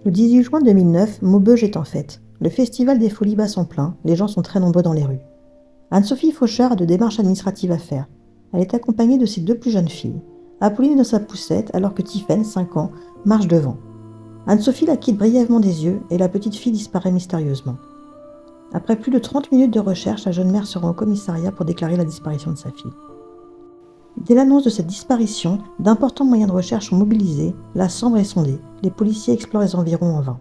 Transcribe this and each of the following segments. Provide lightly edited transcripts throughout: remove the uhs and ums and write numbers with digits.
Le 18 juin 2009, Maubeuge est en fête. Le festival des Folies bat son plein, les gens sont très nombreux dans les rues. Anne-Sophie Faucheur a de démarches administratives à faire. Elle est accompagnée de ses deux plus jeunes filles. Apolline est dans sa poussette alors que Tiffaine, 5 ans, marche devant. Anne-Sophie la quitte brièvement des yeux et la petite fille disparaît mystérieusement. Après plus de 30 minutes de recherche, la jeune mère se rend au commissariat pour déclarer la disparition de sa fille. Dès l'annonce de cette disparition, d'importants moyens de recherche sont mobilisés, la Sambre est sondée, les policiers explorent les environs en vain.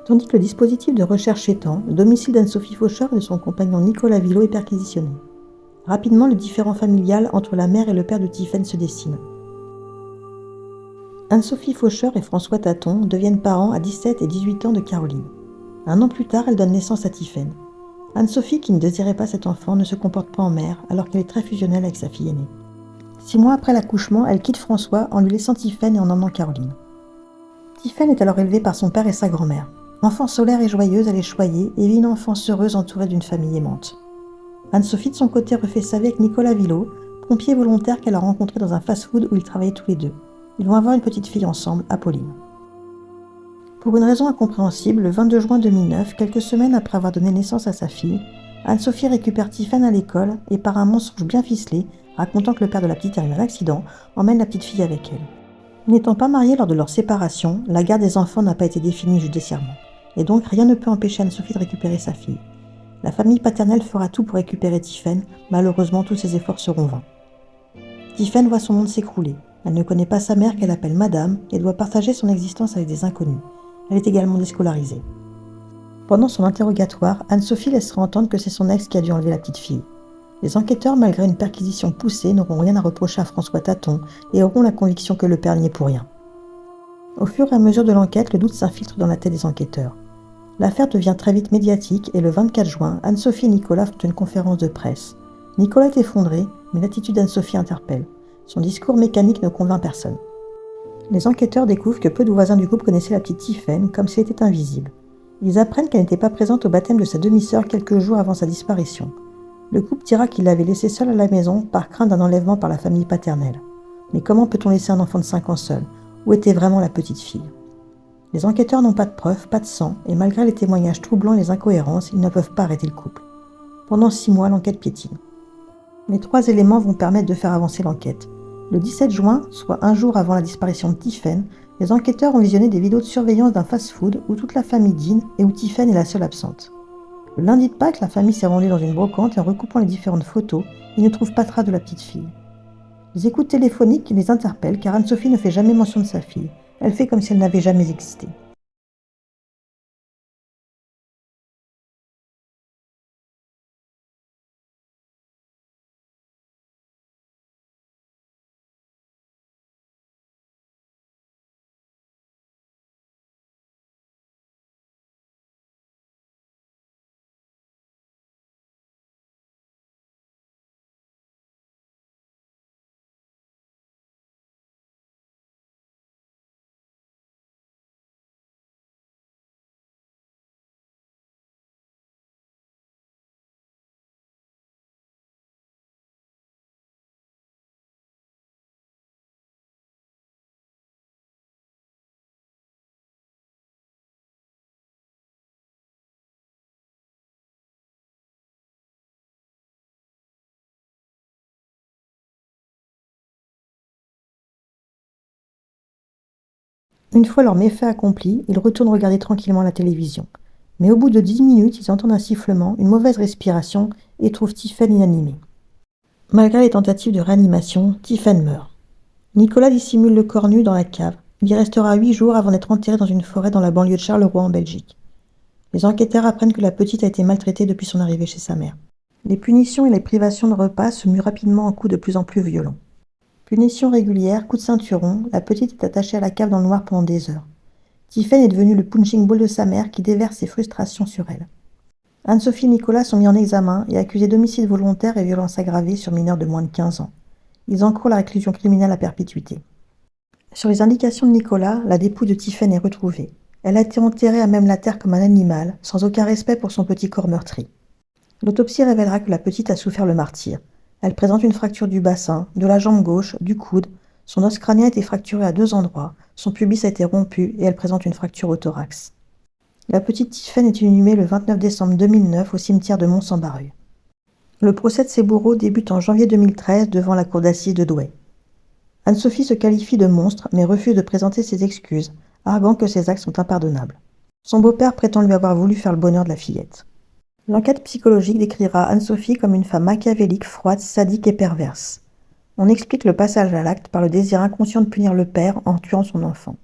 Tandis que le dispositif de recherche s'étend, le domicile d'Anne-Sophie Faucheur et de son compagnon Nicolas Villot est perquisitionné. Rapidement, le différend familial entre la mère et le père de Tiffaine se dessine. Anne-Sophie Faucheur et François Taton deviennent parents à 17 et 18 ans de Caroline. Un an plus tard, elle donne naissance à Tiffaine. Anne-Sophie, qui ne désirait pas cet enfant, ne se comporte pas en mère alors qu'elle est très fusionnelle avec sa fille aînée. 6 mois après l'accouchement, elle quitte François en lui laissant Tiffaine et en emmenant Caroline. Tiffaine est alors élevée par son père et sa grand-mère. Enfant solaire et joyeuse, elle est choyée et vit une enfance heureuse entourée d'une famille aimante. Anne-Sophie, de son côté, refait sa vie avec Nicolas Villot, pompier volontaire qu'elle a rencontré dans un fast-food où ils travaillaient tous les deux. Ils vont avoir une petite fille ensemble, Apolline. Pour une raison incompréhensible, le 22 juin 2009, quelques semaines après avoir donné naissance à sa fille, Anne-Sophie récupère Tiffaine à l'école et, par un mensonge bien ficelé, racontant que le père de la petite a eu un accident, emmène la petite fille avec elle. N'étant pas mariés lors de leur séparation, la garde des enfants n'a pas été définie judiciairement. Et donc rien ne peut empêcher Anne-Sophie de récupérer sa fille. La famille paternelle fera tout pour récupérer Tiffaine, malheureusement tous ses efforts seront vains. Tiffaine voit son monde s'écrouler. Elle ne connaît pas sa mère qu'elle appelle Madame et doit partager son existence avec des inconnus. Elle est également déscolarisée. Pendant son interrogatoire, Anne-Sophie laissera entendre que c'est son ex qui a dû enlever la petite fille. Les enquêteurs, malgré une perquisition poussée, n'auront rien à reprocher à François Taton et auront la conviction que le père n'y est pour rien. Au fur et à mesure de l'enquête, le doute s'infiltre dans la tête des enquêteurs. L'affaire devient très vite médiatique et le 24 juin, Anne-Sophie et Nicolas font une conférence de presse. Nicolas est effondré, mais l'attitude d'Anne-Sophie interpelle. Son discours mécanique ne convainc personne. Les enquêteurs découvrent que peu de voisins du couple connaissaient la petite Tiffaine comme si elle était invisible. Ils apprennent qu'elle n'était pas présente au baptême de sa demi-sœur quelques jours avant sa disparition. Le couple dira qu'il l'avait laissée seule à la maison par crainte d'un enlèvement par la famille paternelle. Mais comment peut-on laisser un enfant de 5 ans seul ? Où était vraiment la petite fille ? Les enquêteurs n'ont pas de preuves, pas de sang, et malgré les témoignages troublants et les incohérences, ils ne peuvent pas arrêter le couple. Pendant 6 mois, l'enquête piétine. Les 3 éléments vont permettre de faire avancer l'enquête. Le 17 juin, soit un jour avant la disparition de Tiffaine, les enquêteurs ont visionné des vidéos de surveillance d'un fast-food où toute la famille dîne et où Tiffaine est la seule absente. Le lundi de Pâques, la famille s'est rendue dans une brocante et en recoupant les différentes photos, ils ne trouvent pas trace de la petite fille. Les écoutes téléphoniques les interpellent car Anne-Sophie ne fait jamais mention de sa fille. Elle fait comme si elle n'avait jamais existé. Une fois leur méfait accompli, ils retournent regarder tranquillement la télévision. Mais au bout de 10 minutes, ils entendent un sifflement, une mauvaise respiration et trouvent Tiffaine inanimée. Malgré les tentatives de réanimation, Tiffaine meurt. Nicolas dissimule le corps nu dans la cave. Il y restera 8 jours avant d'être enterré dans une forêt dans la banlieue de Charleroi en Belgique. Les enquêteurs apprennent que la petite a été maltraitée depuis son arrivée chez sa mère. Les punitions et les privations de repas se muent rapidement en coups de plus en plus violents. Punition régulière, coup de ceinturon, la petite est attachée à la cave dans le noir pendant des heures. Tiffaine est devenue le punching ball de sa mère qui déverse ses frustrations sur elle. Anne-Sophie et Nicolas sont mis en examen et accusés d'homicide volontaire et violence aggravée sur mineurs de moins de 15 ans. Ils encourent la réclusion criminelle à perpétuité. Sur les indications de Nicolas, la dépouille de Tiffaine est retrouvée. Elle a été enterrée à même la terre comme un animal, sans aucun respect pour son petit corps meurtri. L'autopsie révélera que la petite a souffert le martyre. Elle présente une fracture du bassin, de la jambe gauche, du coude. Son os crânien a été fracturé à 2 endroits. Son pubis a été rompu et elle présente une fracture au thorax. La petite Tiphaine est inhumée le 29 décembre 2009 au cimetière de Mont-Saint-Barru. Le procès de ses bourreaux débute en janvier 2013 devant la cour d'assises de Douai. Anne-Sophie se qualifie de monstre mais refuse de présenter ses excuses, arguant que ses actes sont impardonnables. Son beau-père prétend lui avoir voulu faire le bonheur de la fillette. L'enquête psychologique décrira Anne-Sophie comme une femme machiavélique, froide, sadique et perverse. On explique le passage à l'acte par le désir inconscient de punir le père en tuant son enfant.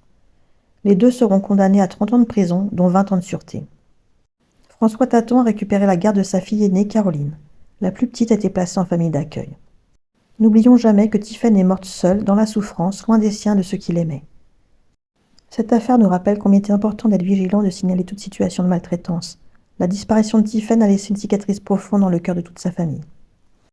Les deux seront condamnés à 30 ans de prison, dont 20 ans de sûreté. François Taton a récupéré la garde de sa fille aînée, Caroline. La plus petite a été placée en famille d'accueil. N'oublions jamais que Tiphaine est morte seule, dans la souffrance, loin des siens de ceux qui l'aimaient. Cette affaire nous rappelle combien il est important d'être vigilant et de signaler toute situation de maltraitance. La disparition de Tiphaine a laissé une cicatrice profonde dans le cœur de toute sa famille.